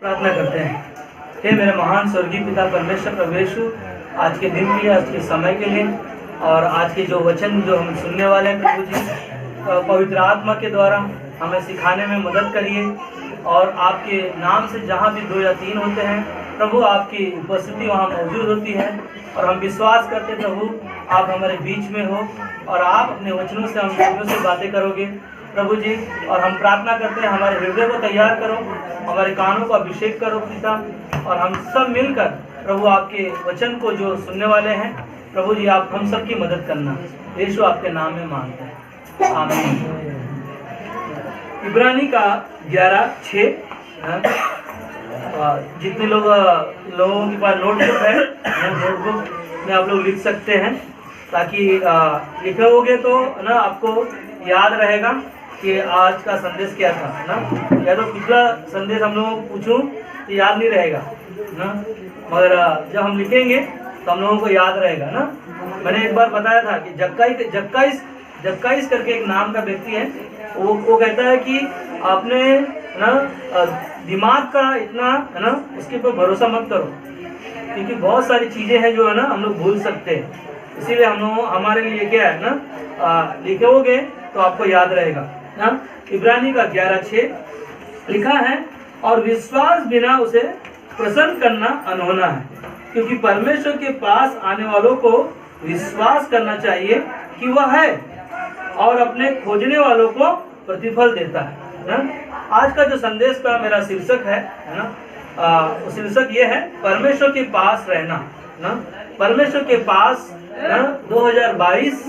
प्रार्थना करते हैं। हे मेरे महान स्वर्गीय पिता परमेश्वर प्रभु यीशु, आज के दिन के लिए, आज के समय के लिए और आज के जो वचन जो हम सुनने वाले हैं प्रभु जी, पवित्र आत्मा के द्वारा हमें सिखाने में मदद करिए। और आपके नाम से जहाँ भी 2 या 3 होते हैं प्रभु, आपकी उपस्थिति वहाँ मौजूद होती है और हम विश्वास करते प्रभु आप हमारे बीच में हो और आप अपने वचनों से हम लोगों से बातें करोगे प्रभु जी। और हम प्रार्थना करते हैं हमारे हृदय को तैयार करो, हमारे कानों को अभिषेक करो पिता, और हम सब मिलकर प्रभु आपके वचन को जो सुनने वाले हैं प्रभु जी, आप हम सब की मदद करना। यीशु आपके नाम में मांगते हैं, आमीन। इब्रानी का 11:6, जितने लोगों के पास नोटबुक है, नोटबुक में आप लोग लिख सकते हैं, ताकि लिखे होगे तो ना आपको याद रहेगा कि आज का संदेश क्या था ना। या तो पिछला संदेश हम लोगों को पूछूं तो याद नहीं रहेगा ना, मगर जब हम लिखेंगे तो हम लोगों को याद रहेगा ना। मैंने एक बार बताया था कि जक्काइस करके एक नाम का व्यक्ति है, वो कहता है कि आपने ना दिमाग का इतना है ना उसके ऊपर भरोसा मत करो, क्योंकि बहुत सारी चीज़ें हैं जो है ना हम लोग भूल सकते हैं। इसीलिए हम लोग हमारे लिए क्या है ना, लिखोगे तो आपको याद रहेगा ना। इब्रानी का 11:6 लिखा है, और विश्वास बिना उसे प्रसन्न करना अनहोना है, क्योंकि परमेश्वर के पास आने वालों को विश्वास करना चाहिए कि वह है और अपने खोजने वालों को प्रतिफल देता है ना। आज का जो संदेश का मेरा शीर्षक है ना, शीर्षक ये है परमेश्वर के पास रहना ना। परमेश्वर के पास ना 2022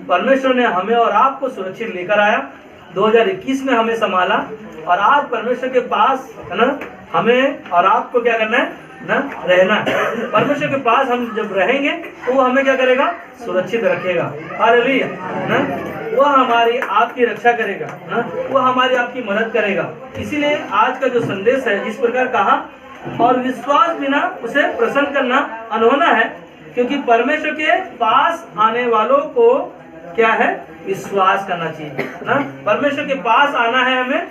परमेश्वर ने हमें और आपको सुरक्षित लेकर आया, 2021 में हमें संभाला, और आज परमेश्वर के पास है ना हमें और आपको क्या करना है ना, रहना है। परमेश्वर के पास हम जब रहेंगे तो वो हमें क्या करेगा, सुरक्षित रखेगा। हालेलुया ना, वो हमारी आपकी रक्षा करेगा ना, वो हमारी आपकी मदद करेगा। इसीलिए आज का जो संदेश है इस प्रकार कहा, और विश्वास बिना उसे प्रसन्न करना अनहोना है, क्योंकि परमेश्वर के पास आने वालों को क्या है, विश्वास करना चाहिए ना। परमेश्वर के पास आना है, हमें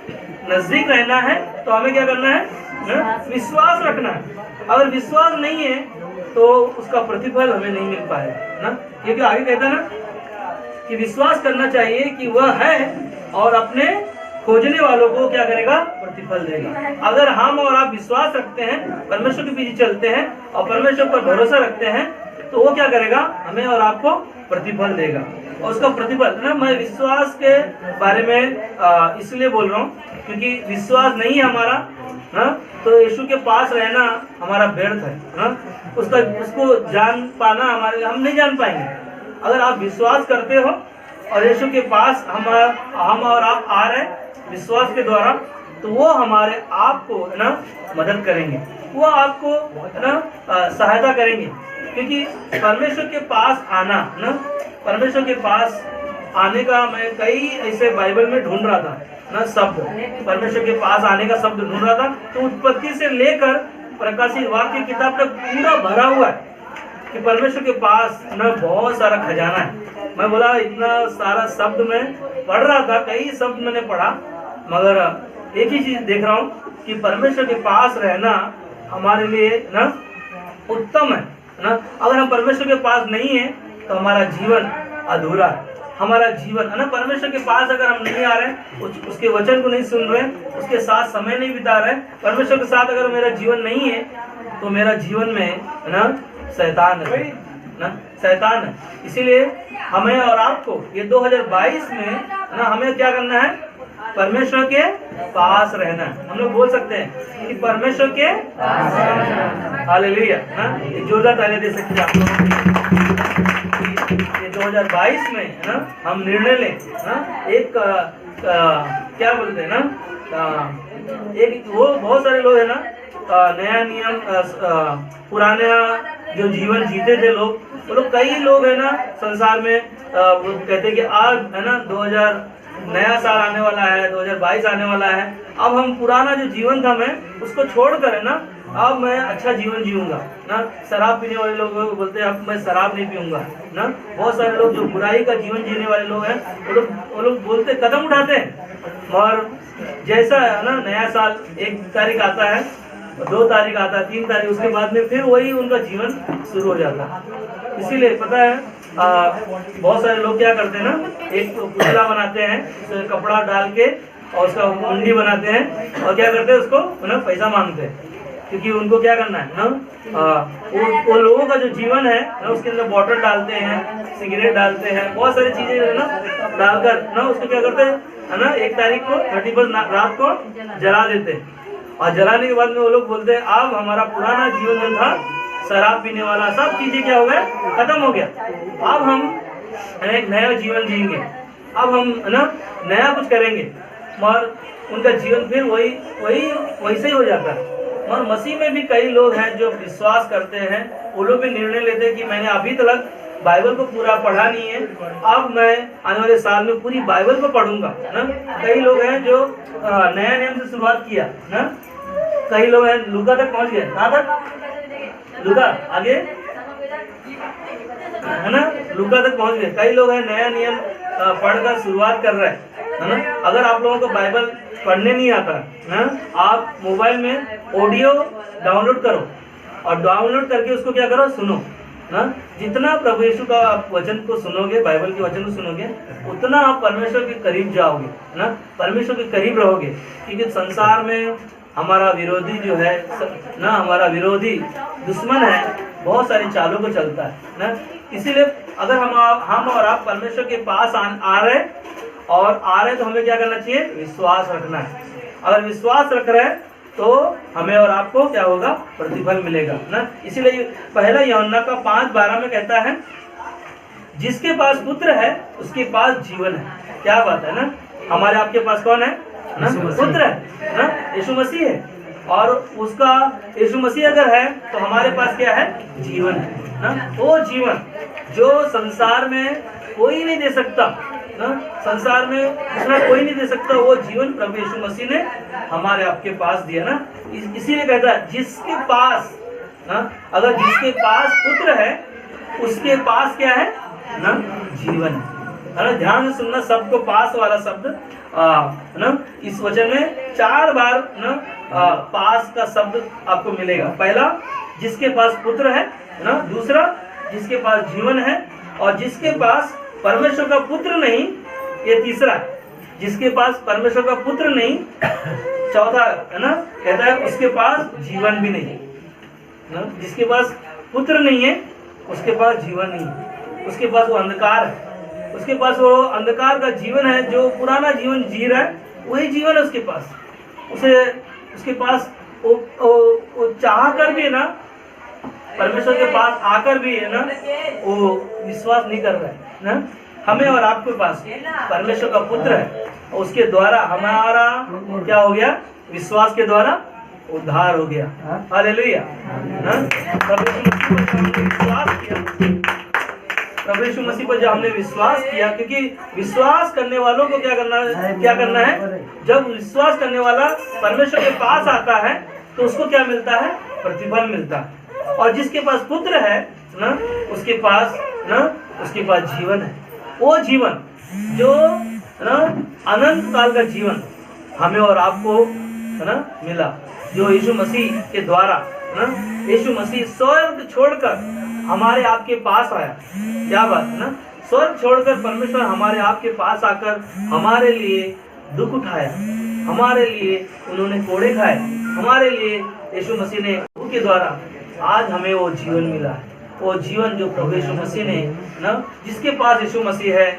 नजदीक रहना है, तो हमें क्या करना है ना, विश्वास रखना है। अगर विश्वास नहीं है तो उसका प्रतिफल हमें नहीं मिल पाएगा ना, क्योंकि आगे कहता है ना कि विश्वास करना चाहिए कि वह है और अपने खोजने वालों को क्या करेगा, प्रतिफल देगा। अगर हम और आप विश्वास रखते हैं, परमेश्वर के पीछे चलते हैं और परमेश्वर पर भरोसा रखते हैं, तो वो क्या करेगा, हमें और आपको प्रतिफल देगा। और उसका प्रतिफल ना, मैं विश्वास के बारे में इसलिए बोल रहा हूँ क्योंकि विश्वास नहीं है हमारा ना, तो यीशु के पास रहना हमारा व्यर्थ है ना। उसको जान पाना हम नहीं जान पाएंगे। अगर आप विश्वास करते हो और यीशु के पास हम और आप आ रहे हैं विश्वास के द्वारा, तो वो हमारे आप को ना मदद करेंगे, वो आपको ना सहायता करेंगे। क्योंकि परमेश्वर के पास आना ना, परमेश्वर के पास आने का मैं कई ऐसे बाइबल में ढूंढ रहा था ना शब्द, परमेश्वर के पास आने का शब्द ढूंढ रहा था, तो उत्पत्ति से लेकर प्रकाशित वाक्य की किताब तक पूरा भरा हुआ है कि परमेश्वर के पास ना बहुत सारा खजाना है। मैं बोला इतना सारा शब्द में पढ़ रहा था, कई शब्द मैंने पढ़ा, मगर एक ही चीज देख रहा हूँ कि परमेश्वर के पास रहना हमारे लिए ना उत्तम है ना। अगर हम परमेश्वर के पास नहीं है तो हमारा जीवन अधूरा है। हमारा जीवन है ना, परमेश्वर के पास अगर हम नहीं आ रहे, उसके वचन को नहीं सुन रहे, उसके साथ समय नहीं बिता रहे, परमेश्वर के साथ अगर मेरा जीवन नहीं है, तो मेरा जीवन में है ना शैतान है ना, शैतान है। इसीलिए हमें और आपको ये 2022 में ना हमें क्या करना है, परमेश्वर के पास रहना है। हम लोग बोल सकते हैं कि परमेश्वर के पास रहना। हालेलुया ना, एक जोरदार ताली दे सकते हैं आप लोग। ये 2022 में है ना हम निर्णय लें ना, एक क्या बोलते हैं ना, एक वो बहुत सारे लोग है ना, नया नियम पुराने जो जीवन जीते थे लोग, वो लोग कई लोग है ना संसार में वो कहते हैं कि आज है ना 2000 नया साल आने वाला है, 2022 आने वाला है, अब हम पुराना जो जीवन था मैं उसको छोड़कर है ना अब मैं अच्छा जीवन जीऊंगा ना। शराब पीने वाले लोग बोलते हैं अब मैं शराब नहीं पीऊंगा ना। बहुत सारे लोग जो बुराई का जीवन जीने वाले लोग हैं वो लोग बोलते कदम उठाते हैं। और जैसा है ना नया साल 1 तारीख आता है 2 तारीख आता है, 3 तारीख, उसके बाद में फिर वही उनका जीवन शुरू हो जाता है। इसीलिए पता है बहुत सारे लोग क्या करते हैं ना, एक पुतला बनाते हैं, उसमें कपड़ा डाल के और उसका मुंडी बनाते हैं और क्या करते हैं, उसको ना पैसा मांगते हैं, क्योंकि उनको क्या करना है ना, वो लोगों का जो जीवन है ना, उसके अंदर बॉटल डालते हैं, सिगरेट डालते हैं, बहुत सारी चीजें है ना डालकर ना उसको क्या करते हैं है ना, 1 तारीख को 31 रात को जला देते हैं। और जलाने के बाद में वो लोग बोलते हैं अब हमारा पुराना जीवन जो था, शराब पीने वाला, सब चीजें क्या हो गया, खत्म हो गया, अब हम एक नया जीवन जिएंगे, अब हम है ना नया कुछ करेंगे। मगर उनका जीवन फिर वैसे ही हो जाता है। और मसीह में भी कई लोग हैं जो विश्वास करते हैं, वो लोग भी निर्णय लेते हैं कि मैंने अभी तक बाइबल को पूरा पढ़ा नहीं है, अब मैं आने वाले साल में पूरी बाइबल को पढ़ूंगा ना। कई लोग हैं जो नया नियम से शुरुआत किया ना, कई लोग हैं लूका तक पहुंच गए, कहाँ तक, लूका आगे है ना, लूका तक पहुंच गए। कई लोग हैं नया नियम पढ़कर शुरुआत कर रहे हैं है ना। अगर आप लोगों को बाइबल पढ़ने नहीं आता ना, आप मोबाइल में ऑडियो डाउनलोड करो और डाउनलोड करके उसको क्या करो, सुनो ना। जितना प्रभु यीशु का आप वचन को सुनोगे, बाइबल के वचन को सुनोगे, उतना आप परमेश्वर के करीब जाओगे ना, परमेश्वर के करीब रहोगे। क्योंकि संसार में हमारा विरोधी जो है ना, हमारा विरोधी दुश्मन है, बहुत सारी चालों को चलता है ना। इसीलिए अगर हम और आप परमेश्वर के पास आ रहे तो हमें क्या करना चाहिए, विश्वास रखना है। अगर विश्वास रख रहे हैं तो हमें और आपको क्या होगा, प्रतिफल मिलेगा ना। इसीलिए पहला यूहन्ना का 5:12 में कहता है, जिसके पास पुत्र है उसके पास जीवन है। क्या बात है ना, हमारे आपके पास कौन है ना, पुत्र है ना, यीशु मसीह है। और उसका यीशु मसीह अगर है तो हमारे पास क्या है, जीवन है ना। वो जीवन जो संसार में कोई नहीं दे सकता ना, संसार में दूसरा कोई नहीं दे सकता, वो जीवन प्रभु यीशु मसीह ने हमारे आपके पास दिया ना। इसीलिए कहता है जिसके पास ना, अगर जिसके पास पुत्र है उसके पास क्या है ना, जीवन है ना। ध्यान से सुनना, सबको पास वाला शब्द ना इस वचन में 4 बार ना पास का शब्द आपको मिलेगा। पहला जिसके पास पुत्र है ना, दूसरा जिसके पास जीवन है, और जिसके पास परमेश्वर का पुत्र नहीं, ये तीसरा जिसके पास परमेश्वर का पुत्र नहीं, चौथा है ना, कहता है उसके पास जीवन भी नहीं ना। जिसके पास पुत्र नहीं है उसके पास जीवन नहीं है, उसके पास वो अंधकार है, उसके पास वो अंधकार का जीवन है, जो पुराना जीवन जी रहा है वही जीवन है उसके पास। उसके पास वो चाह कर भी है ना, परमेश्वर के पास आकर भी है ना, वो विश्वास नहीं कर रहा है ना। हमें और आपके पास परमेश्वर का पुत्र है, और उसके द्वारा हमारा क्या हो गया, विश्वास के द्वारा उद्धार हो गया। हालेलुया। प्रभु यीशु मसीह पर जब हमने विश्वास किया, क्योंकि विश्वास करने वालों को क्या करना है, जब विश्वास करने वाला परमेश्वर के पास आता है तो उसको क्या मिलता है, प्रतिफल मिलता है। और जिसके पास पुत्र है ना, उसके पास जीवन है। वो जीवन जो ना अनंत काल का जीवन हमें और आपको है ना मिला, जो यीशु मसीह के द्वारा ना, यीशु मसीह स्वर्ग छोड़कर हमारे आपके पास आया। क्या बात है ना, स्वर्ग छोड़कर परमेश्वर हमारे आपके पास आकर हमारे लिए दुख उठाया, हमारे लिए उन्होंने कोड़े खाए, हमारे लिए यीशु मसीह ने उनके द्वारा आज हमें वो जीवन मिला है। वो जीवन जो प्रभु यीशु मसीह ने ना, जिसके पास यीशु मसीह है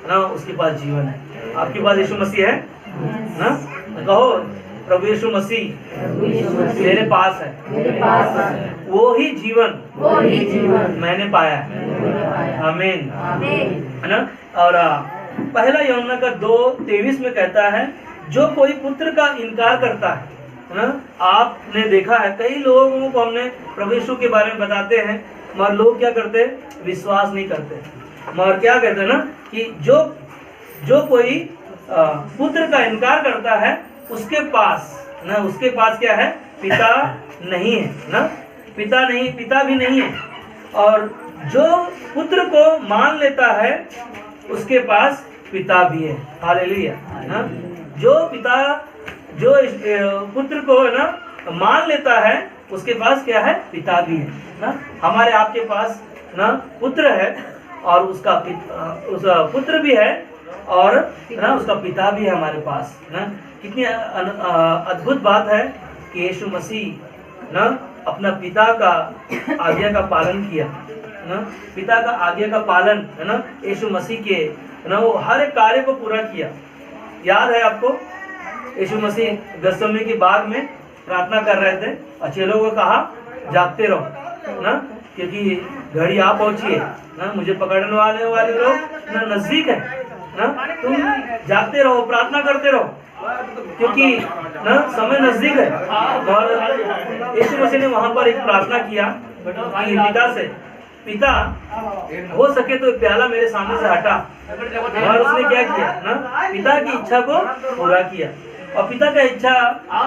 ना, उसके पास जीवन है। आपके पास यीशु मसीह है ना, कहो प्रभु यीशु मसीह मेरे पास है, वो ही जीवन मैंने पाया है। आमीन, है ना। और पहला यूहन्ना का 2:23 में कहता है, जो कोई पुत्र का इनकार करता है ना, आपने देखा है कई लोगों को हमने प्रभु यीशु के बारे में बताते हैं, मगर लोग क्या करते हैं, विश्वास नहीं करते। मगर क्या कहते हैं ना कि जो कोई पुत्र का इनकार करता है उसके पास क्या है, पिता नहीं है ना, पिता भी नहीं है। और जो पुत्र को मान लेता है उसके पास पिता भी है। हालेलुया ना। जो पुत्र को है ना मान लेता है उसके पास क्या है, पिता भी है ना। हमारे आपके पास ना पुत्र है और उसका पुत्र भी है और ना उसका पिता भी है हमारे पास ना। कितनी अद्भुत बात है कि यीशु मसीह ना अपना पिता का आज्ञा का पालन किया ना। पिता का आज्ञा का पालन है ना यीशु मसीह के ना, वो हर एक कार्य को पूरा किया। याद है आपको, यीशु मसीह गethसेमनी के बाग में प्रार्थना कर रहे थे और चेलों को कहा जागते रहो ना, क्योंकि घड़ी आ पहुंची है ना, मुझे पकड़ने वाले लोग ना नजदीक है ना। तुम जागते रहो, प्रार्थना करते रहो, क्योंकि ना समय नजदीक है। और यीशु मसीह ने वहां पर एक प्रार्थना किया पिता से, पिता हो सके तो प्याला मेरे सामने से हटा। और उसने क्या किया ना, पिता की इच्छा को पूरा किया और पिता का इच्छा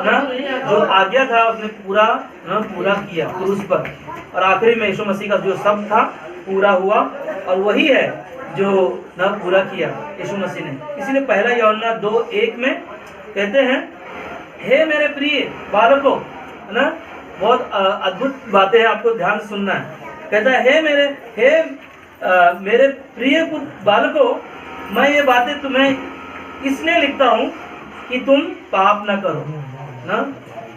ना जो आज्ञा था उसने पूरा किया क्रूस पर। और आखिरी में यीशु मसीह का जो शब्द था पूरा हुआ और वही है जो ना पूरा किया यीशु मसीह ने। इसीलिए पहला यूहन्ना 2:1 में कहते हैं, हे मेरे प्रिय बालकों ना, बहुत अद्भुत बातें हैं, आपको ध्यान से सुनना है। कहता है, हे मेरे प्रिय बालकों, मैं ये बातें तुम्हें इसलिए लिखता हूँ कि तुम पाप न करो ना।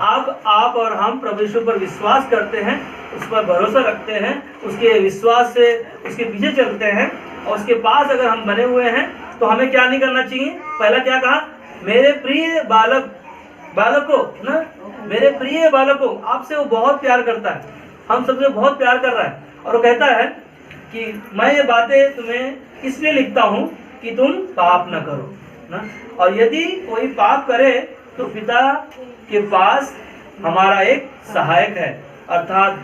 आप और हम प्रभु यीशु पर विश्वास करते हैं, उस पर भरोसा रखते हैं, उसके विश्वास से उसके पीछे चलते हैं और उसके पास अगर हम बने हुए हैं तो हमें क्या नहीं करना चाहिए। पहला क्या कहा, मेरे प्रिय बालकों ना, मेरे प्रिय बालकों, आपसे वो बहुत प्यार करता है, हम सबसे बहुत प्यार कर रहा है। और वो कहता है कि मैं ये बातें तुम्हें इसलिए लिखता हूँ कि तुम पाप न करो ना। और यदि कोई पाप करे तो पिता के पास हमारा एक सहायक है, अर्थात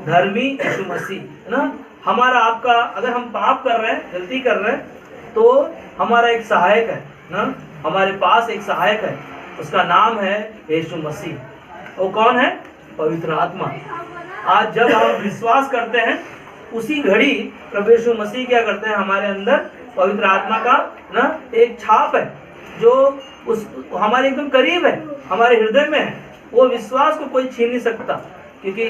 धर्मी यीशु मसीह ना। हमारा आपका अगर हम पाप कर रहे हैं, गलती कर रहे हैं, तो हमारा एक सहायक है ना, हमारे पास एक सहायक है, उसका नाम है यीशु मसीह। वो कौन है, पवित्र आत्मा। आज जब हम विश्वास करते हैं उसी घड़ी प्रभु यीशु मसीह क्या करते हैं, हमारे अंदर पवित्र आत्मा का ना एक छाप है जो उस हमारे एकदम करीब है, हमारे हृदय में है। वो विश्वास को कोई छीन नहीं सकता, क्योंकि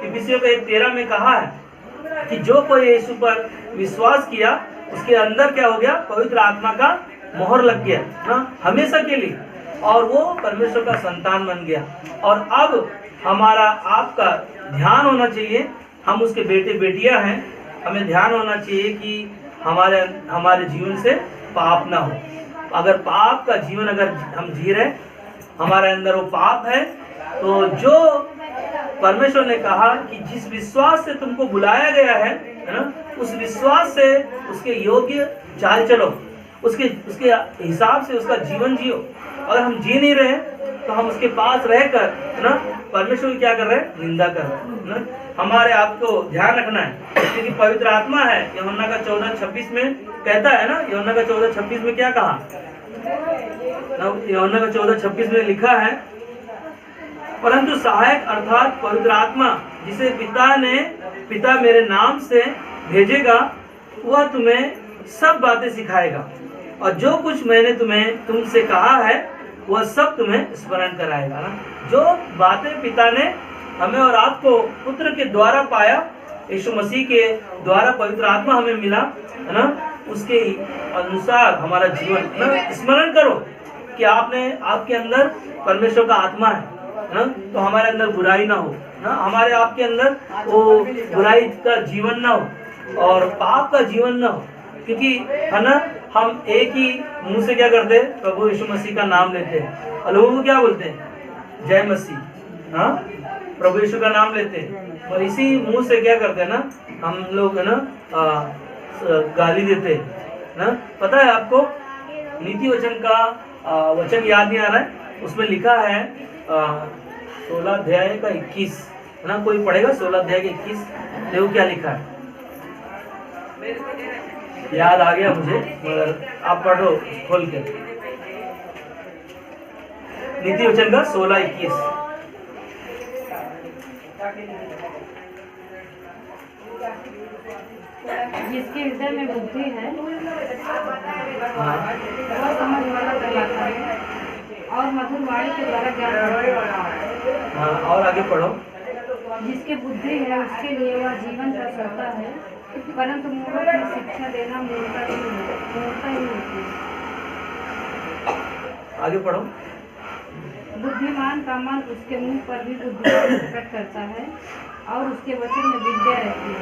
इफिसियों के 13 में कहा है कि जो कोई यीशु पर विश्वास किया उसके अंदर क्या हो गया, पवित्र आत्मा का मोहर लग गया ना हमेशा के लिए, और वो परमेश्वर का संतान बन गया। और अब हमारा आपका ध्यान होना चाहिए, हम उसके बेटे बेटियां हैं, हमें ध्यान होना चाहिए कि हमारे जीवन से पाप ना हो। अगर पाप का जीवन अगर हम जी रहे, हमारे अंदर वो पाप है, तो जो परमेश्वर ने कहा कि जिस विश्वास से तुमको बुलाया गया है ना, उस विश्वास से उसके योग्य चाल चलो, उसके हिसाब से उसका जीवन जियो। अगर हम जी नहीं रहे तो हम उसके पास रहकर ना परमेश्वर की क्या कर रहे हैं, निंदा कर रहे हैं ना। हमारे आपको ध्यान रखना है, क्योंकि पवित्र आत्मा है। यूहन्ना का 14:26 में कहता है ना, यूहन्ना का 14:26 में क्या कहा, यूहन्ना का 14:26 में लिखा है, परंतु सहायक अर्थात पवित्र आत्मा जिसे पिता मेरे नाम से भेजेगा, वह तुम्हें सब बातें सिखाएगा और जो कुछ मैंने तुमसे कहा है वह सब तुम्हें स्मरण कराएगा ना। जो बातें पिता ने हमें और आपको पुत्र के द्वारा पाया, यीशु मसीह के द्वारा पवित्र आत्मा हमें मिला है ना, उसके अनुसार हमारा जीवन ना स्मरण करो कि आपके अंदर परमेश्वर का आत्मा है ना, तो हमारे अंदर बुराई ना हो ना, हमारे आपके अंदर वो बुराई का जीवन ना हो और पाप का जीवन ना हो, क्योंकि है ना हम एक ही मुंह से क्या करते हैं, प्रभु यीशु मसीह का नाम लेते हैं और लोगों को क्या बोलते हैं, जय मसीह, हाँ प्रभु यीशु का नाम लेते हैं। और इसी मुंह से क्या करते हैं ना हम लोग है ना गाली देते हैं ना। पता है आपको नीति वचन का वचन याद नहीं आ रहा है, उसमें लिखा है 16 अध्याय का 21 है ना, कोई पढ़ेगा 16 अध्याय का 21, देखो क्या लिखा है। याद आ गया मुझे, मगर आप पढ़ो खोल के, नीति वचन का 16:21। जिसके हृदय में बुद्धि है हाँ। वह समझ वाला कहलाता है और मधुर वाणी के द्वारा ज्ञान देता है। हाँ, और आगे पढ़ो। जिसके बुद्धि है उसके लिए वह जीवन का सहता है, परंतु मूर्ख में शिक्षा देना मूर्खता ही होती है। आगे पढ़ो। बुद्धिमान का मन उसके मुंह पर भी बुद्धिमान प्रकट करता है और उसके वचन में विद्या रहती है।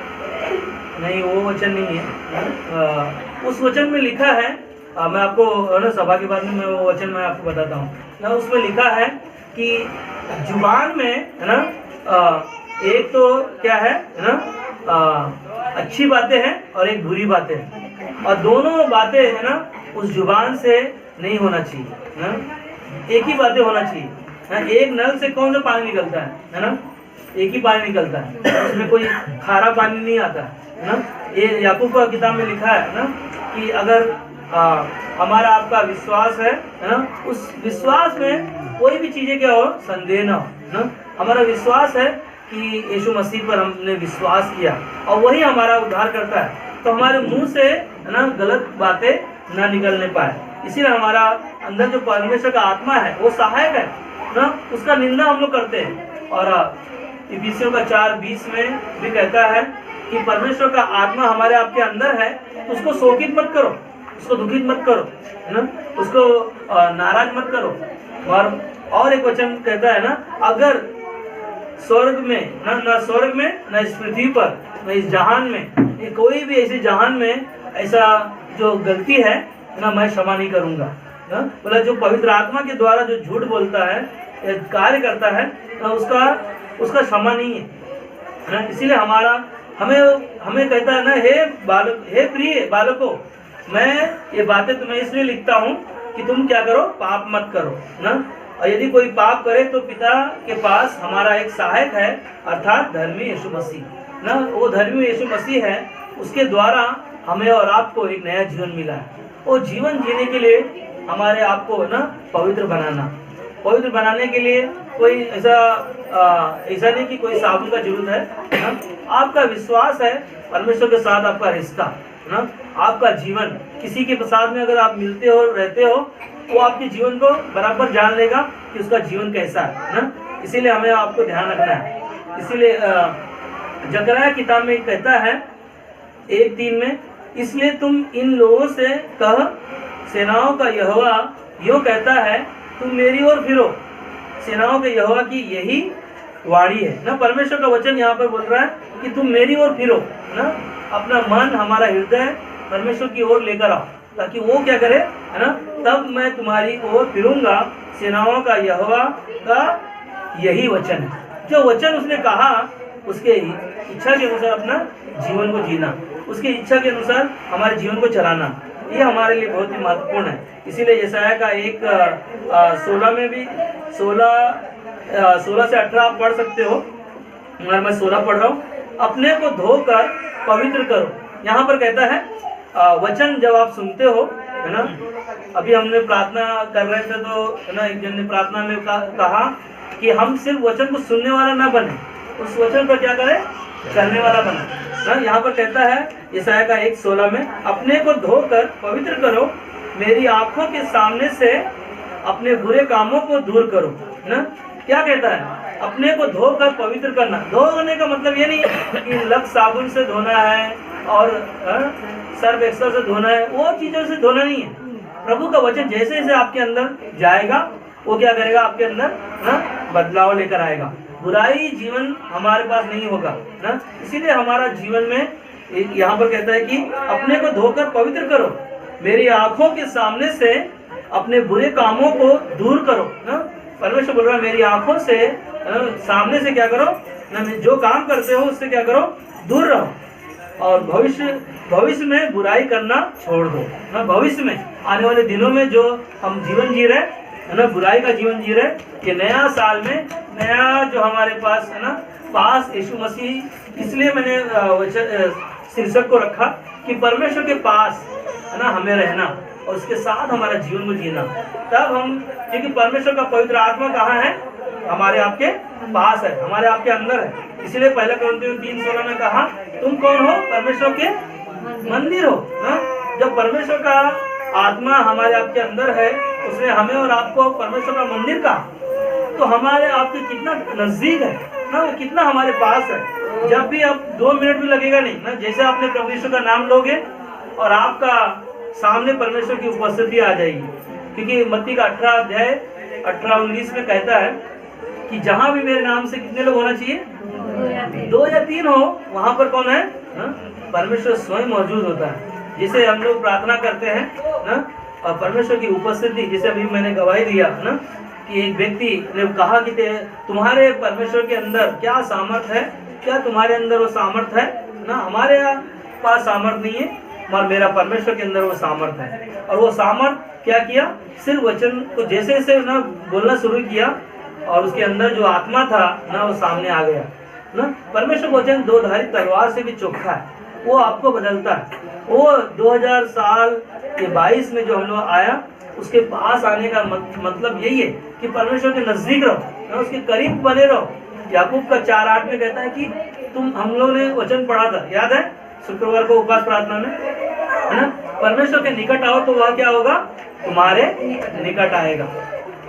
नहीं, वो वचन नहीं है। उस वचन में लिखा है, मैं आपको ना सभा के बाद में मैं वो वचन मैं आपको बताता हूँ ना। उसमें लिखा है कि जुबान में है ना, एक तो क्या है ना, अच्छी बातें हैं और एक बुरी बातें हैं, और दोनों बातें है ना उस जुबान से नहीं होना चाहिए ना, एक ही बातें होना चाहिए ना। एक नल से कौन सा पानी निकलता है ना, एक ही पानी निकलता है, उसमें कोई खारा पानी नहीं आता है ना। ये याकूब का किताब में लिखा है ना कि अगर हमारा आपका विश्वास है ना, उस विश्वास में कोई भी चीजें क्या हो, संदेह ना हो ना। हमारा विश्वास है कि यीशु मसीह पर हमने विश्वास किया और वही हमारा उद्धार करता है, तो हमारे मुंह से है ना गलत बातें ना निकलने पाए। इसीलिए हमारा अंदर जो परमेश्वर का आत्मा है वो सहायक है ना, उसका निंदा हम लोग करते हैं। और इफिसियों का 4:20 में भी कहता है कि परमेश्वर का आत्मा हमारे आपके अंदर है, तो उसको शोकित मत करो, उसको दुखित मत करो है ना, उसको नाराज मत करो। और एक वचन कहता है ना, अगर स्वर्ग में ना स्वर्ग में ना इस पृथ्वी पर ना इस जहान में, कोई भी ऐसे जहान में ऐसा जो गलती है ना, मैं क्षमा नहीं करूंगा ना। बोला जो पवित्र आत्मा के द्वारा जो झूठ बोलता है, कार्य करता है ना, उसका क्षमा नहीं है ना। इसीलिए हमें कहता है ना, हे प्रिय बालकों, मैं ये बातें तुम्हें इसलिए लिखता हूँ कि तुम क्या करो, पाप मत करो ना। और यदि कोई पाप करे तो पिता के पास हमारा एक सहायक है, अर्थात धर्मी यीशु मसीह ना। वो धर्मी यीशु मसीह है, उसके द्वारा हमें और आपको एक नया जीवन मिला है। वो जीवन जीने के लिए हमारे आपको ना पवित्र बनाने के लिए कोई ऐसा नहीं कि कोई साबुन का जरूरत है ना। आपका विश्वास है परमेश्वर के साथ, आपका रिश्ता ना, आपका जीवन किसी के साथ में अगर आप मिलते हो, रहते हो, वो आपके जीवन को बराबर जान लेगा कि उसका जीवन कैसा है ना। इसीलिए हमें आपको ध्यान रखना है। इसीलिए जकरया किताब में कहता है 1:3 में, इसलिए तुम इन लोगों से कह, सेनाओं का यहोवा यूं कहता है, तुम मेरी ओर फिरो। सेनाओं के यहोवा की यही वाणी है ना। परमेश्वर का वचन यहाँ पर बोल रहा है कि तुम मेरी ओर फिरो ना, अपना मन, हमारा हृदय परमेश्वर की ओर लेकर आओ, ताकि वो क्या करे है ना, तब मैं तुम्हारी ओर फिरूंगा। सेनाओं का यहोवा का यही वचन है। जो वचन उसने कहा, उसके इच्छा के अनुसार अपना जीवन को जीना, उसकी इच्छा के अनुसार हमारे जीवन को चलाना, ये हमारे लिए बहुत ही महत्वपूर्ण है। इसीलिए यशायाह का 1:16 में भी 16 से 18 आप पढ़ सकते हो, मगर मैं 16 पढ़ रहा हूँ। अपने को धोकर पवित्र करो। यहाँ पर कहता है वचन जब आप सुनते हो है ना, अभी हमने प्रार्थना कर रहे थे तो है ना, एक जन ने प्रार्थना में कहा कि हम सिर्फ वचन को सुनने वाला ना बने, उस वचन पर क्या करें, चलने वाला बने ना। यहाँ पर कहता है यशायाह का 1:16 में, अपने को धोकर पवित्र करो, मेरी आंखों के सामने से अपने बुरे कामों को दूर करो ना। क्या कहता है, अपने को धोकर पवित्र करना। धोने का मतलब ये नहीं कि लक्स साबुन से धोना है और सर्फ एक्सेल से धोना है, वो चीजों से धोना नहीं है। प्रभु का वचन जैसे जैसे आपके अंदर जाएगा, वो क्या करेगा, आपके अंदर ना बदलाव लेकर आएगा। बुराई जीवन हमारे पास नहीं होगा ना। इसीलिए हमारा जीवन में यहाँ पर कहता है कि अपने को धोकर पवित्र करो, मेरी आंखों के सामने से अपने बुरे कामों को दूर करो ना। परमेश्वर बोल रहा है, मेरी आंखों से सामने से क्या करो ना, जो काम करते हो उससे क्या करो, दूर रहो, और भविष्य में बुराई करना छोड़ दो ना। भविष्य में आने वाले दिनों में जो हम जीवन जी रहे है ना, बुराई का जीवन जी रहे, ये नया साल में नया जो हमारे पास है ना, पास यीशु मसीह। इसलिए मैंने शीर्षक को रखा कि परमेश्वर के पास है ना हमें रहना और उसके साथ हमारा जीवन को जीना। तब हम, क्योंकि परमेश्वर का पवित्र आत्मा कहाँ है, हमारे आपके पास है, हमारे आपके अंदर है। इसलिए 1 कोरिन्थियों 3:16 में कहा, तुम कौन हो, परमेश्वर के मंदिर हो ना। जब परमेश्वर का आत्मा हमारे आपके अंदर है, उसने हमें और आपको परमेश्वर का मंदिर कहा, तो हमारे आपके कितना नजदीक है ना, वो कितना हमारे पास है। जब भी आप 2 मिनट भी लगेगा नहीं ना, जैसे आपने प्रभु यीशु का नाम लोगे और आपका सामने परमेश्वर की उपस्थिति आ जाएगी। क्योंकि मत्ती का 18 अध्याय 18-19 में कहता है कि जहां भी मेरे नाम से कितने लोग होना चाहिए, 2 या 3 हो, वहां पर कौन है ना, परमेश्वर स्वयं मौजूद होता है। जिसे हम लोग प्रार्थना करते हैं ना, और परमेश्वर की उपस्थिति, जिसे अभी मैंने गवाही दिया ना कि एक व्यक्ति ने कहा कि तुम्हारे परमेश्वर के अंदर क्या सामर्थ्य है, क्या तुम्हारे अंदर वो सामर्थ्य है ना, हमारे पास सामर्थ्य नहीं है, मगर मेरा परमेश्वर के अंदर वो सामर्थ्य है। और वो सामर्थ्य क्या किया, सिर्फ वचन को जैसे जैसे ना बोलना शुरू किया और उसके अंदर जो आत्मा था ना, वो सामने आ गया ना। परमेश्वर का वचन 2-धारी तलवार से भी चोखा है, वो आपको बदलता है। वो 2000 साल के 22 में जो हम लोग आया, उसके पास आने का मतलब यही है कि परमेश्वर के नजदीक रहो ना, उसके करीब बने रहो। याकूब का 4:8 में कहता है कि हम लोग ने वचन पढ़ा था, याद है शुक्रवार को उपवास प्रार्थना में, है ना, परमेश्वर के निकट आओ तो वह क्या होगा, तुम्हारे निकट आएगा।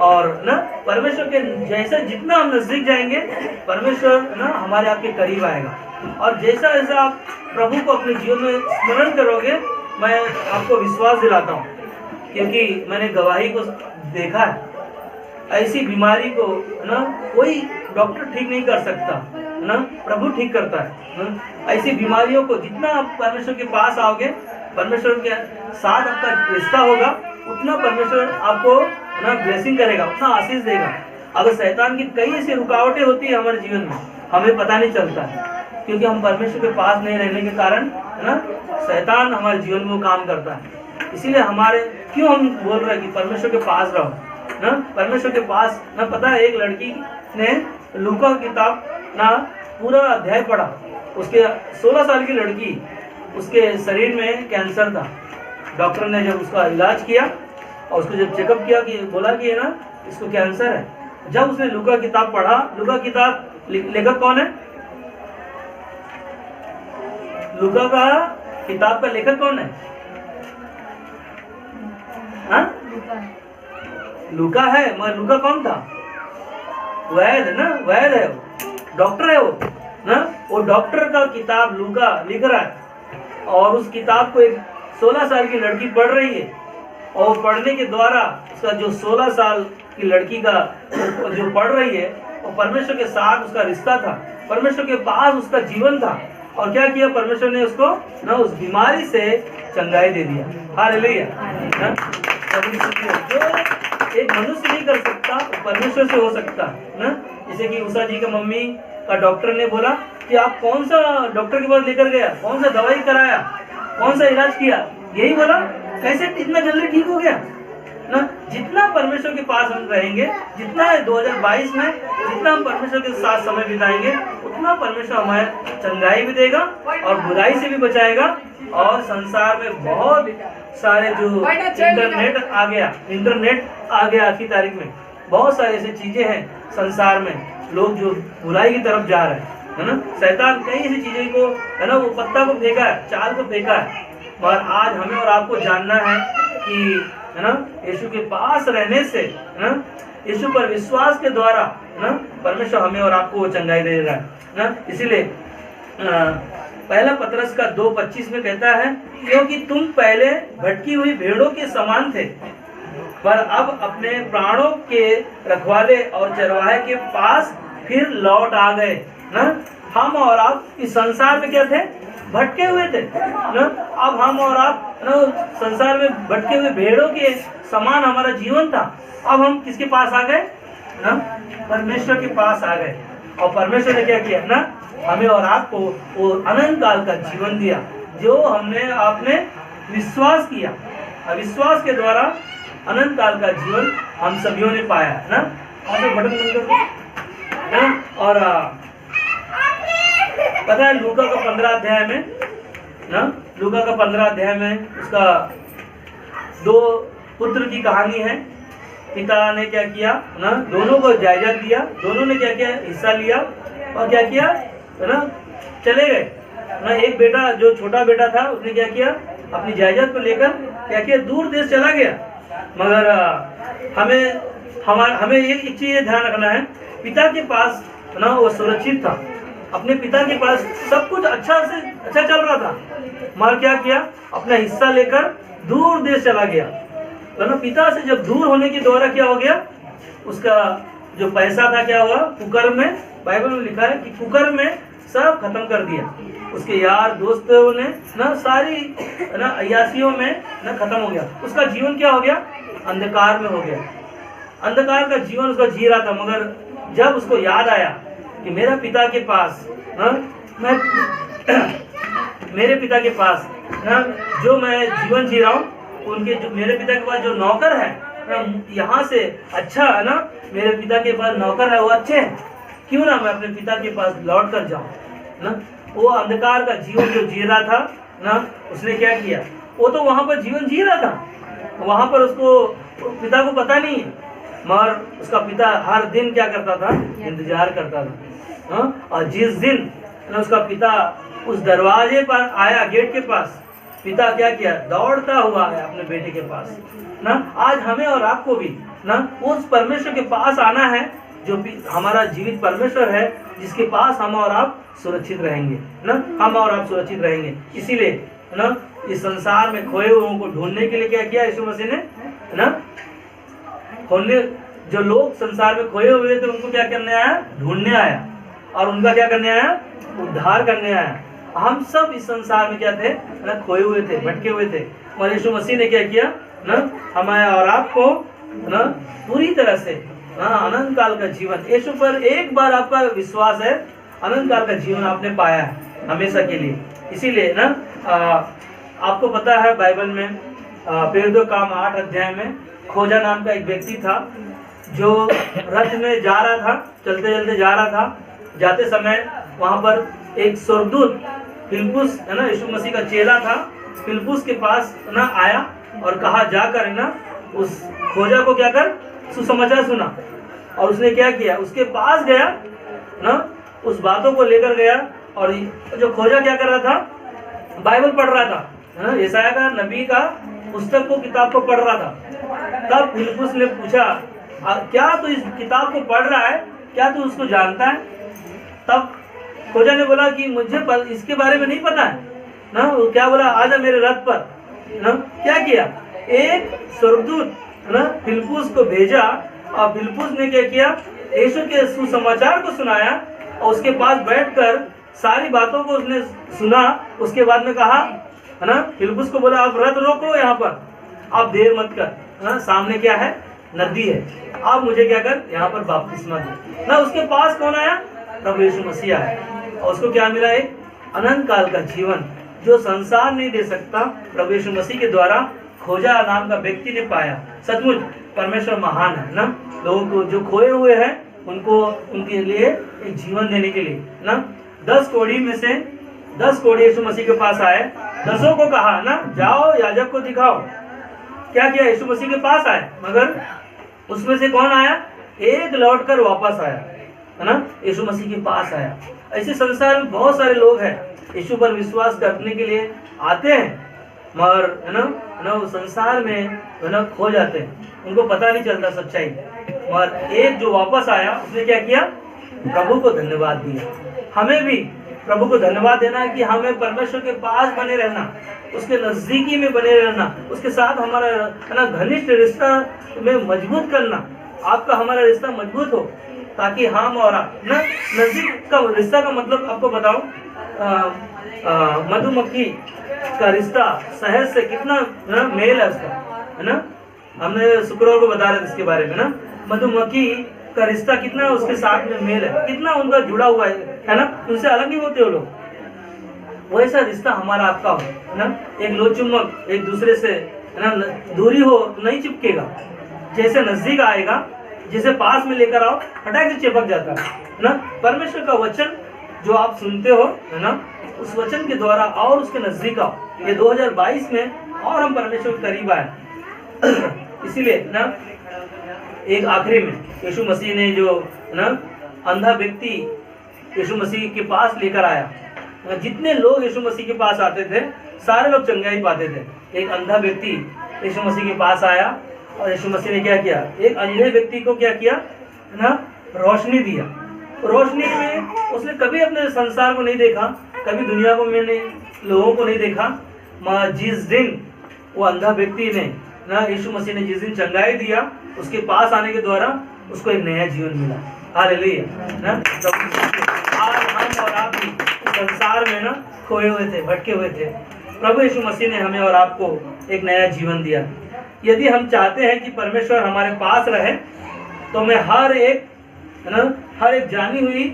और ना परमेश्वर के जैसे जितना हम नजदीक जाएंगे, परमेश्वर ना हमारे आपके करीब आएगा। और जैसा जैसा आप प्रभु को अपने जीवन में स्मरण करोगे, मैं आपको विश्वास दिलाता हूँ, क्योंकि मैंने गवाही को देखा है, ऐसी बीमारी को ना कोई डॉक्टर ठीक नहीं कर सकता ना, प्रभु ठीक करता है ना। ऐसी बीमारियों को जितना आप परमेश्वर के पास आओगे, परमेश्वर के साथ आपका रिश्ता होगा, उतना परमेश्वर आपको ना ब्लेसिंग करेगा, उतना आशीष देगा। अगर शैतान की कई ऐसी रुकावटें होती है हमारे जीवन में, हमें पता नहीं चलता है, क्योंकि हम परमेश्वर के पास नहीं रहने के कारण है ना, शैतान हमारे जीवन में वो काम करता है। इसीलिए हमारे क्यों हम बोल रहे हैं कि परमेश्वर के पास रहो ना, परमेश्वर के पास ना। पता है एक लड़की ने लूका किताब ना पूरा अध्याय पढ़ा, उसके 16 साल की लड़की, उसके शरीर में कैंसर था। डॉक्टर ने जब उसका इलाज किया और उसको जब चेकअप किया कि बोला कि है ना इसको कैंसर है, जब उसने लूका किताब पढ़ा, लूका किताब लेखक कौन है, लूका का किताब का लेखक कौन है, हाँ? लूका है, मगर लूका कौन था, वैद ना, वैद है वो, डॉक्टर है वो ना। वो डॉक्टर का किताब लूका लिख रहा है और उस किताब को एक 16 साल की लड़की पढ़ रही है, और पढ़ने के द्वारा उसका जो 16 साल की लड़की का जो पढ़ रही है, वो परमेश्वर के साथ उसका रिश्ता था, परमेश्वर के पास उसका जीवन था। और क्या किया, परमेश्वर ने उसको ना उस बीमारी से चंगाई दे दिया। हालेलुया। जो एक मनुष्य नहीं कर सकता, परमेश्वर से हो सकता ना। जैसे कि उषा जी के मम्मी का डॉक्टर ने बोला कि आप कौन सा डॉक्टर के पास लेकर गया, कौन सा दवाई कराया, कौन सा इलाज किया, यही बोला, कैसे इतना जल्दी ठीक हो गया ना। जितना परमेश्वर के पास हम रहेंगे, जितना 2022 में जितना हम परमेश्वर के साथ समय बिताएंगे, उतना परमेश्वर हमारे चंगाई भी देगा और बुराई से भी बचाएगा। और संसार में बहुत सारे जो इंटरनेट आ गया आज की तारीख में, बहुत सारी ऐसी चीजें हैं संसार में, लोग जो बुराई की तरफ जा रहे हैं, है ना। शैतान कई ऐसी चीजें को है ना, वो पत्ता को फेंका है, चाल को फेंका है, मगर आज हमें और आपको जानना है कि है ना, यीशु के पास रहने से, है ना, यीशु पर विश्वास के द्वारा ना परमेश्वर हमें और आपको वो चंगाई दे रहा है ना। इसीलिए पहला पतरस का 2:25 में कहता है, क्योंकि तुम पहले भटकी हुई भेड़ों के समान थे, पर अब अपने प्राणों के रखवाले और चरवाहे के पास फिर लौट आ गए ना। हम और आप इस संसार में क्या थे, भटके हुए थे ना। अब हम और आप ना संसार में भटके हुए भेड़ों के समान हमारा जीवन था। अब हम किसके पास आ गए ना, परमेश्वर के पास आ गए। और परमेश्वर ने क्या किया ना, हमें और आपको वो अनंत काल का जीवन दिया, जो हमने आपने विश्वास किया। अविश्वास के द्वारा अनंत काल का जीवन हम सभी ने पाया ना। बटन बंद कर दो ना। और पता है लूका का 15 अध्याय में ना, लूका का 15 अध्याय में उसका 2 पुत्र की कहानी है। पिता ने क्या किया ना, दोनों को जायजा दिया, दोनों ने क्या किया, हिस्सा लिया और क्या किया है ना, चले गए ना। एक बेटा जो छोटा बेटा था, उसने क्या किया, अपनी जायदाद को लेकर क्या किया, दूर देश चला गया। मगर हमें एक चीज ध्यान रखना है, पिता के पास ना वो सुरक्षित था, अपने पिता के पास सब कुछ अच्छा चल रहा था, मगर क्या किया, अपना हिस्सा लेकर दूर देश चला गया। तो ना पिता से जब दूर होने के द्वारा क्या हो गया, उसका जो पैसा था क्या हुआ, कुकर्म में, बाइबल में लिखा है कि कुकर्म में सब खत्म कर दिया। उसके यार दोस्तों ने ना सारी ना अय्यासियों में ना खत्म हो गया। उसका जीवन क्या हो गया, अंधकार में हो गया। अंधकार का जीवन उसका जी रहा था। मगर जब उसको याद आया कि मेरा पिता के पास मेरे पिता के पास जो मैं जीवन जी रहा हूँ, उनके जो मेरे पिता के पास जो नौकर है यहाँ से अच्छा है ना, मेरे पिता के पास नौकर है वो अच्छे हैं, क्यों ना मैं अपने पिता के पास लौट कर जाऊँ ना। वो अंधकार का जीवन जो जी रहा था ना, उसने क्या किया, वो तो वहाँ पर जीवन जी रहा था, वहाँ पर उसको पिता को पता नहीं है, मगर उसका पिता हर दिन क्या करता था, इंतजार करता था। और जिस दिन ना उसका पिता उस दरवाजे पर आया, गेट के पास, पिता क्या किया, दौड़ता हुआ आया अपने बेटे के पास ना। आज हमें और आपको भी ना उस परमेश्वर के पास आना है जो हमारा जीवित परमेश्वर है, जिसके पास हम और आप सुरक्षित रहेंगे ना, हम और आप सुरक्षित रहेंगे। इसीलिए ना इस संसार में खोए हुओं को ढूंढने के लिए क्या किया यीशु मसीह ने ना, खोने जो लोग संसार में खोए हुए थे उनको क्या करने आया, ढूंढने आया, और उनका क्या करने आया, उद्धार करने आया। हम सब इस संसार में क्या थे ना, खोए हुए थे, भटके हुए थे, और यीशु मसीह ने क्या किया ना, हमारे और आपको ना पूरी तरह से अनंत काल का जीवन, यीशु पर एक बार आपका विश्वास है, अनंत काल का जीवन आपने पाया है हमेशा के लिए। इसीलिए ना आपको पता है बाइबल में प्रेरितों काम 8 अध्याय में खोजा नाम का एक व्यक्ति था, जो रथ में जा रहा था, चलते चलते जा रहा था। जाते समय वहाँ पर एक स्वर्गदूत फिलिप्पुस है ना, यीशु मसीह का चेला था, फिलिप्पुस के पास ना आया और कहा जाकर है ना उस खोजा को क्या कर, सुसमाचार सुना। और उसने क्या किया, उसके पास गया ना, उस बातों को लेकर गया, और जो खोजा क्या कर रहा था, बाइबल पढ़ रहा था है ना, यशायाह का नबी का पुस्तक को, किताब को पढ़ रहा था। तब फिलिप्पुस ने पूछा, क्या तू इस किताब को पढ़ रहा है, क्या तू उसको जानता है? तब खोजा ने बोला कि मुझे इसके बारे में नहीं पता है ना। वो क्या बोला, आजा मेरे रथ पर ना। क्या किया, एक स्वर्गदूत ना फिलिप्पुस को भेजा, और फिलिप्पुस ने क्या किया, यीशु के सुसमाचार को सुनाया, और उसके पास बैठकर सारी बातों को उसने सुना। उसके बाद में कहा है ना, फिलिप्पुस को बोला, आप रथ रोको यहाँ पर, आप देर मत कर ना, सामने क्या है, नदी है, आप मुझे क्या कर, यहाँ पर बपतिस्मा दे ना। उसके पास कौन आया, प्रभु यीशु मसीह आया, और उसको क्या मिला, एक अनंत काल का जीवन जो संसार नहीं दे सकता, प्रभु यीशु मसीह के द्वारा खोजा नाम का व्यक्ति ने पाया। सचमुच परमेश्वर महान है ना, लोगों को जो खोए हुए हैं उनको, उनके लिए एक जीवन देने के लिए ना। 10 कोढ़ी में से 10 कोढ़ी यीशु मसीह के पास आए, 10 को कहा ना, जाओ याजक को दिखाओ। क्या किया, यीशु मसीह के पास आए, मगर उसमें से कौन आया, एक लौट कर वापस आया है ना, यीशु मसीह के पास आया। ऐसे संसार में बहुत सारे लोग हैं, यीशु पर विश्वास करने के लिए आते हैं, मगर है ना वो संसार में है ना खो जाते हैं, उनको पता नहीं चलता सच्चाई। मगर एक जो वापस आया, उसने क्या किया, प्रभु को धन्यवाद दिया। हमें भी प्रभु को धन्यवाद देना है कि हमें परमेश्वर के पास बने रहना, उसके नजदीकी में बने रहना, उसके साथ हमारा है ना घनिष्ठ रिश्ता में मजबूत करना। आपका हमारा रिश्ता मजबूत हो, ताकि हम और ना, नजदीक का रिश्ता का मतलब आपको बताऊं, मधुमक्खी का रिश्ता शहद से कितना ना मेल है उसका, है ना। हमने शुक्रवार को बता रहे थे इसके बारे में ना, मधुमक्खी का रिश्ता कितना उसके साथ में मेल है, कितना उनका जुड़ा हुआ है ना, उनसे अलग नहीं होते वो लोग। वैसा रिश्ता हमारा आपका हो, है ना। एक लोचुम्बक एक दूसरे से है ना, दूरी हो तो नहीं चिपकेगा, जैसे नजदीक आएगा, जैसे पास में लेकर आओ, फटाक से चिपक जाता है ना। परमेश्वर का वचन जो आप सुनते हो है ना, उस वचन के द्वारा और उसके नजदीक आओ। ये 2022 में और हम परमेश्वर के करीब आए। इसीलिए ना एक आखिरी में यीशु मसीह ने जो ना अंधा व्यक्ति यीशु मसीह के पास लेकर आया, जितने लोग यीशु मसीह के पास आते थे सारे लोग चंगाई पाते थे। एक अंधा व्यक्ति यीशु मसीह के पास आया और यीशु मसीह ने क्या किया, एक अंधे व्यक्ति को क्या किया ना, रोशनी दिया। रोशनी में उसने कभी अपने संसार को नहीं देखा, कभी दुनिया को मैंने लोगों को नहीं देखा, जिस दिन वो अंधा व्यक्ति ने ना यीशु मसीह ने जिस दिन चंगाई दिया, उसके पास आने के द्वारा उसको एक नया जीवन मिला। हालेलुया ना। आज हम और आप भी संसार में ना खोए हुए थे, भटके हुए थे। प्रभु यीशु मसीह ने हमें और आपको एक नया जीवन दिया। यदि हम चाहते हैं कि परमेश्वर हमारे पास रहे तो हमें हर एक जानी हुई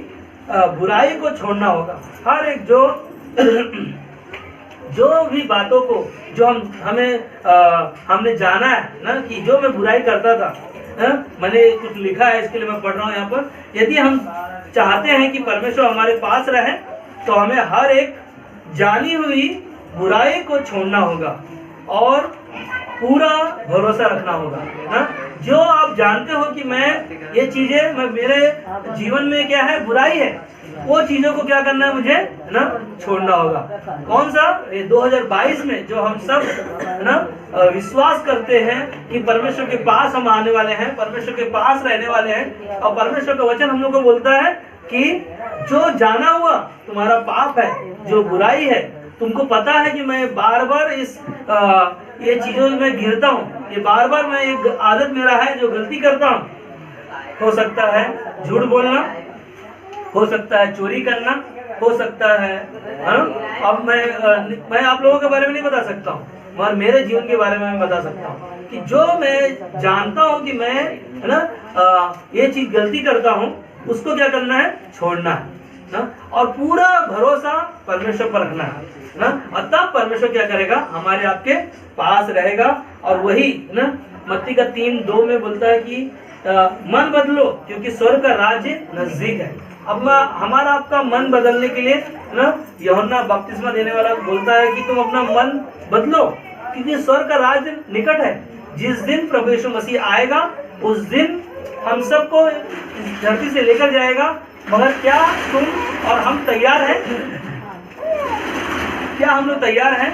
बुराई को छोड़ना होगा। हर एक जो भी बातों को जो हमने जाना है ना, कि जो मैं बुराई करता था, मैंने कुछ लिखा है इसके लिए मैं पढ़ रहा हूँ यहाँ पर। यदि हम चाहते हैं कि परमेश्वर हमारे पास रहे तो हमें हर एक जानी हुई बुराई को छोड़ना होगा और पूरा भरोसा रखना होगा ना। जो आप जानते हो कि मैं मेरे जीवन में क्या है, बुराई है, वो चीजों को क्या करना है, मुझे ना छोड़ना होगा। कौन सा, ये 2022 में जो हम सब ना विश्वास करते हैं कि परमेश्वर के पास हम आने वाले हैं, परमेश्वर के पास रहने वाले हैं, और परमेश्वर का वचन हम लोग को बोलता है कि जो जाना हुआ तुम्हारा पाप है, जो बुराई है, तुमको पता है कि मैं बार बार ये चीजों में गिरता हूँ, ये बार बार मैं एक आदत मेरा है जो गलती करता हूँ। हो सकता है झूठ बोलना, हो सकता है चोरी करना, हो सकता है अब मैं आप लोगों के बारे में नहीं बता सकता हूँ, मगर मेरे जीवन के बारे में मैं बता सकता हूँ कि जो मैं जानता हूँ कि मैं ये चीज गलती करता हूँ, उसको क्या करना है, छोड़ना है ना, और पूरा भरोसा परमेश्वर पर रखना है ना। और तब परमेश्वर क्या करेगा, हमारे आपके पास रहेगा। और वही ना मत्ती का 3:2 में बोलता है कि मन बदलो क्योंकि स्वर्ग का राज्य नजदीक है। अब हमारा आपका मन बदलने के लिए ना यूहन्ना बपतिस्मा देने वाला बोलता है कि तुम अपना मन बदलो क्योंकि स्वर्ग का राज्य निकट है। जिस दिन प्रभु यीशु मसीह आएगा उस दिन हम सबको इस धरती से लेकर जाएगा। मगर क्या तुम और हम तैयार हैं? क्या हम लोग तैयार हैं?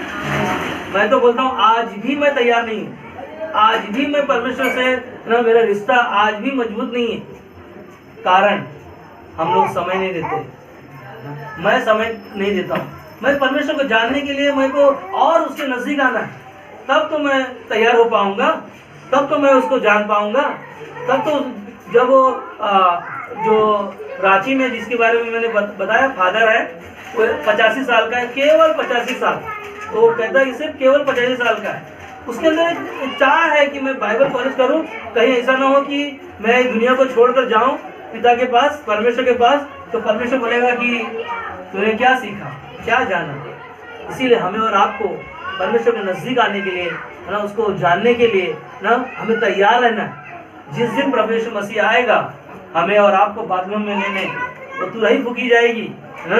मैं तो बोलता हूँ आज भी मैं तैयार नहीं हूँ। आज भी मैं परमेश्वर से ना मेरा रिश्ता आज भी मजबूत नहीं है। कारण हम लोग समय नहीं देते। मैं समय नहीं देता हूँ। मैं परमेश्वर को जानने के लिए मेरे को और उसके नजदीक आना है, तब तो मैं तैयार हो पाऊंगा, तब तो मैं उसको जान पाऊंगा। तब तो जब वो जो रांची में जिसके बारे में मैंने बताया फादर है, वो 85 साल का है, केवल 85 साल। तो वो कहता है कि सिर्फ केवल 85 साल का है। उसके अंदर एक चाह है कि मैं बाइबल कॉलेज करूं, कहीं ऐसा ना हो कि मैं दुनिया को छोड़कर जाऊं पिता के पास, परमेश्वर के पास, तो परमेश्वर बोलेगा कि तूने क्या सीखा, क्या जाना। इसीलिए हमें और आपको परमेश्वर के नजदीक आने के लिए ना, उसको जानने के लिए ना हमें तैयार रहना है। जिस दिन प्रभु यीशु मसीह आएगा हमें और आपको बाथरूम में लेने तो तुरही फूकी जाएगी ना,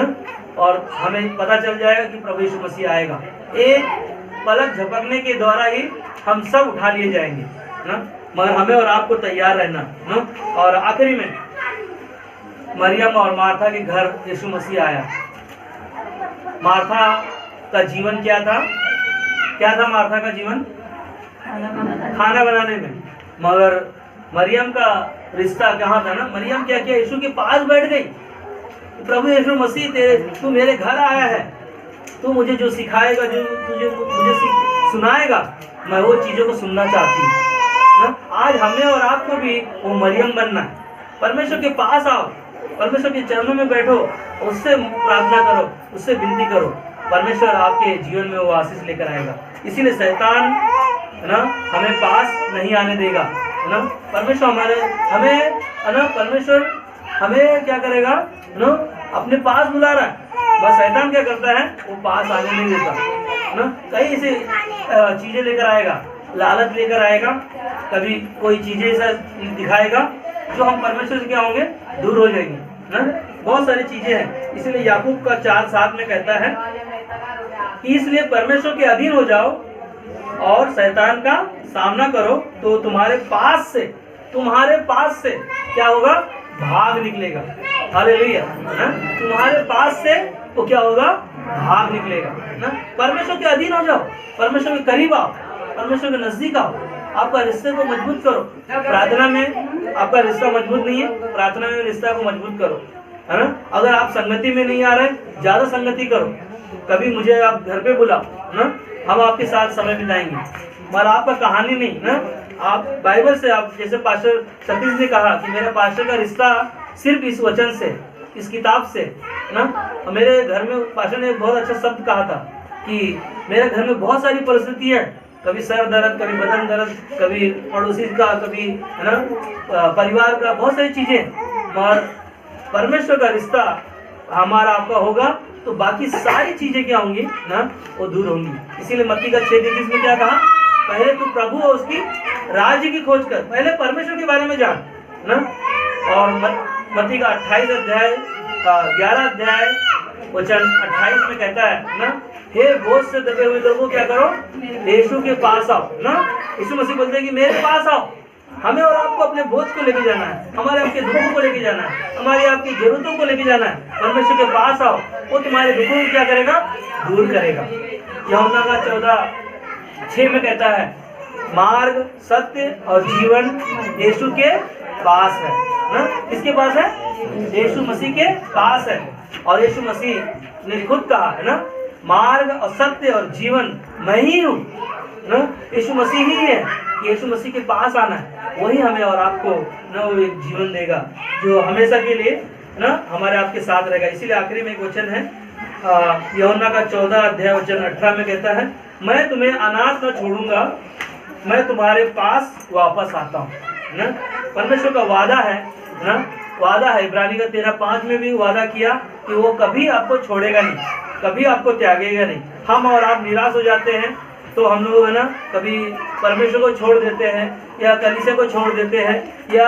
और हमें पता चल जाएगा कि प्रभु यीशु मसीह आएगा। एक पलक झपकने के द्वारा ही हम सब उठा लिए जाएंगे ना, मगर हमें और आपको तैयार रहना ना। और आखिरी में मरियम और मार्था के घर यीशु मसीह आया। मार्था का जीवन क्या था? क्या था मार्था का जीवन? खाना बनाने में। मगर मरियम का रिश्ता कहाँ था ना, मरियम क्या किया, यीशु के पास बैठ गई। प्रभु यीशु मसीह तू मेरे घर आया है, तू मुझे जो सिखाएगा, जो मुझे सुनाएगा, मैं वो चीज़ों को सुनना चाहती हूँ ना। आज हमें और आपको भी वो मरियम बनना है। परमेश्वर के पास आओ, परमेश्वर के चरणों में बैठो, उससे प्रार्थना करो, उससे विनती करो। परमेश्वर आपके जीवन में वो आशीष लेकर आएगा। इसीलिए शैतान ना हमें पास नहीं आने देगा ना। परमेश्वर परमेश्वर हमें क्या करेगा ना, अपने पास बुला रहा है। बस शैतान क्या करता है, वो पास आने नहीं देता ना। कई ऐसे चीजें लेकर आएगा, लालच लेकर आएगा, कभी कोई चीजें ऐसा दिखाएगा जो हम परमेश्वर से क्या होंगे, दूर हो जाएंगे ना। बहुत सारी चीजें हैं। इसलिए याकूब का 4:7 में कहता है कि इसलिए परमेश्वर के अधीन हो जाओ और शैतान का सामना करो तो तुम्हारे पास से क्या होगा, भाग निकलेगा। हालेलुया। तुम्हारे पास से वो क्या होगा, भाग निकलेगा ना। परमेश्वर के अधीन हो जाओ, परमेश्वर के करीब आओ, परमेश्वर के नजदीक आओ, आपका रिश्ते को मजबूत करो। प्रार्थना में आपका रिश्ता मजबूत नहीं है, प्रार्थना में रिश्ता को मजबूत करो, है ना। अगर आप संगति में नहीं आ रहे, ज्यादा संगति करो, कभी मुझे आप घर पे बुलाओ ना, हम आपके साथ समय बिताएंगे। मगर आपका कहानी नहीं ना, आप बाइबल से, आप जैसे पास्टर सतीश ने कहा कि मेरे पास्टर का रिश्ता सिर्फ इस वचन से, इस किताब से ना। मेरे घर में पास्टर ने बहुत अच्छा शब्द कहा था कि मेरे घर में बहुत सारी परिस्थिति है, कभी सर दर्द, कभी बदन दर्द, कभी पड़ोसी का, कभी है ना परिवार का, बहुत सारी चीजें, मगर परमेश्वर का रिश्ता हमारा आपका होगा तो बाकी सारी चीजें क्या होंगी ना, वो दूर होंगी। इसीलिए मत्ती का 6:33 में क्या कहा, पहले तू प्रभु और उसकी राज्य की खोज कर, पहले परमेश्वर के बारे में जान ना। और मत्ती का 28 अध्याय 11 अध्याय वचन 28 में कहता है ना, हे बोझ से दबे हुए लोगों क्या करो, यीशु के पास आओ ना। यीशु मसीह बोलते हैं कि मेरे पास आओ। हमें और आपको अपने बोझ को लेके जाना है, हमारे आपके दुखों को लेके जाना है, हमारी आपकी जरूरतों को लेके जाना है। परमेश्वर के पास आओ, वो तुम्हारे दुखों को क्या करेगा, दूर करेगा। यूहन्ना का 14:6 में कहता है, मार्ग, सत्य और जीवन यीशु के पास है ना। किसके पास है, यीशु मसीह के पास है। और यीशु मसीह ने खुद कहा है ना, मार्ग और सत्य और जीवन मैं ही हूँ ना। यीशु मसीह ही है, यीशु मसीह के पास आना है, वही हमें और आपको ना वो एक जीवन देगा जो हमेशा के लिए ना हमारे आपके साथ रहेगा। इसीलिए आखिरी में एक वचन है यूहन्ना का 14 अध्याय वचन 18 में कहता है, मैं तुम्हें अनाथ न छोड़ूंगा, मैं तुम्हारे पास वापस आता हूँ ना। परमेश्वर का वादा है ना, वादा है। इब्रानी का 13:5 में भी वादा किया कि वो कभी आपको छोड़ेगा नहीं, कभी आपको त्यागेगा नहीं। हम और आप निराश हो जाते हैं तो हम लोग है ना कभी परमेश्वर को छोड़ देते हैं, या कलीसिया को छोड़ देते हैं, या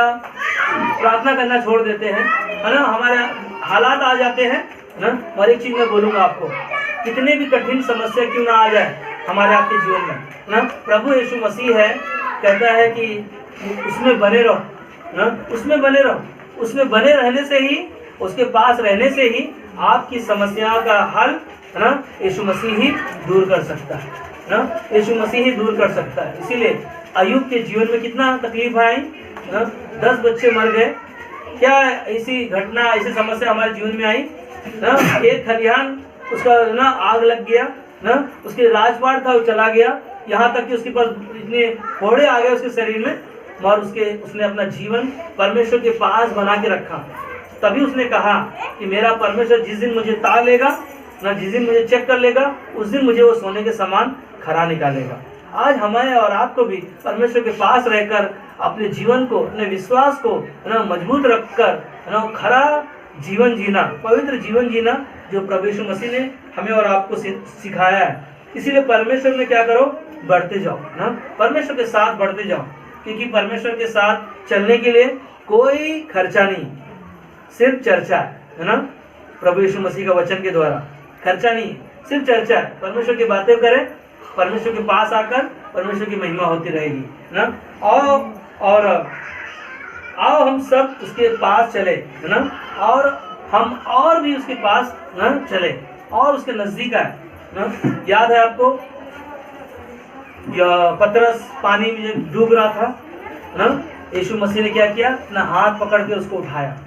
प्रार्थना करना छोड़ देते हैं, है ना, हमारे हालात आ जाते हैं ना। और एक चीज मैं बोलूँगा आपको, कितने भी कठिन समस्या क्यों ना आ जाए हमारे आपके जीवन में ना, प्रभु यीशु मसीह है, कहता है कि उसमें बने रहो ना, उसमें बने रहो। उसमें बने रहने से ही, उसके पास रहने से ही आपकी समस्या का हल है ना यीशु मसीह ही दूर कर सकता है ना, यीशु मसीह ही दूर कर सकता है। इसीलिए अय्यूब के जीवन में कितना तकलीफ आई ना, 10 बच्चे मर गए। क्या ऐसी घटना, ऐसी समस्या हमारे जीवन में आई ना, एक खलिहान उसका ना आग लग गया ना, उसके राजपाट था वो चला गया, यहाँ तक कि उसके पास इतने फोड़े आ गए उसके शरीर में, और उसने अपना जीवन परमेश्वर के पास बना के रखा। तभी उसने कहा कि मेरा परमेश्वर जिस दिन मुझे ताड़ लेगा ना, जिस दिन मुझे चेक कर लेगा, उस दिन मुझे वो सोने के समान खरा निकालेगा। आज हमें और आपको भी परमेश्वर के पास रहकर अपने जीवन को, अपने विश्वास को ना मजबूत रखकर ना खरा जीवन जीना, पवित्र जीवन जीना, जो प्रभु यीशु मसीह ने हमें और आपको सिखाया है। इसीलिए परमेश्वर में क्या करो, बढ़ते जाओ ना, परमेश्वर के साथ बढ़ते जाओ, क्योंकि परमेश्वर के साथ चलने के लिए कोई खर्चा नहीं, सिर्फ चर्चा है ना। प्रभु यीशु मसीह का वचन के द्वारा खर्चा नहीं, सिर्फ चर्चा है। परमेश्वर की बातें करें, परमेश्वर के पास आकर परमेश्वर की महिमा होती रहेगी ना। और आओ हम सब उसके पास चले है ना, और हम और भी उसके पास ना चले और उसके नजदीक आए ना। याद है आपको पतरस पानी में डूब रहा था ना, यीशु मसीह ने क्या किया, अपना हाथ पकड़ के उसको उठाया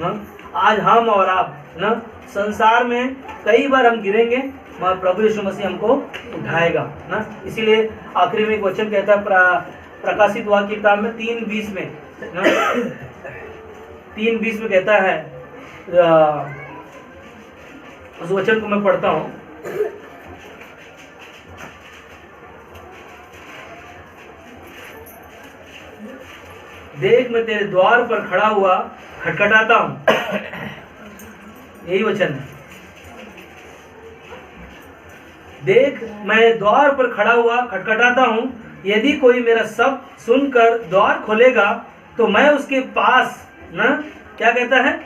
ना। आज हम और आप ना संसार में कई बार हम गिरेंगे, मगर प्रभु यीशु मसीह हमको उठाएगा ना। इसीलिए आखिरी में एक वचन कहता है प्रकाशित वाक्य किताब में 3:20 में ना, 3:20 में कहता है, उस वचन को मैं पढ़ता हूँ। देख मैं तेरे द्वार पर खड़ा हुआ खटखटाता हूँ, यही वचन है। देख मैं द्वार पर खड़ा हुआ खटखटाता हूँ, यदि कोई मेरा शब्द सुनकर द्वार खोलेगा तो मैं उसके पास ना, क्या कहता है,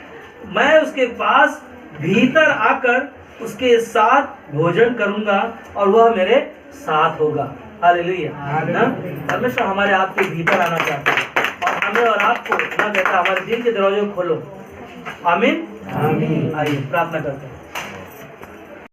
मैं उसके पास भीतर आकर उसके साथ भोजन करूंगा और वह मेरे साथ होगा। हालेलुया ना। परमेश्वर हमारे आपके भीतर आना चाहता है और हमें और आपको ना कहता है हमारे दिल के दरवाजे खोलो। आमीन। आइए प्रार्थना करते हैं।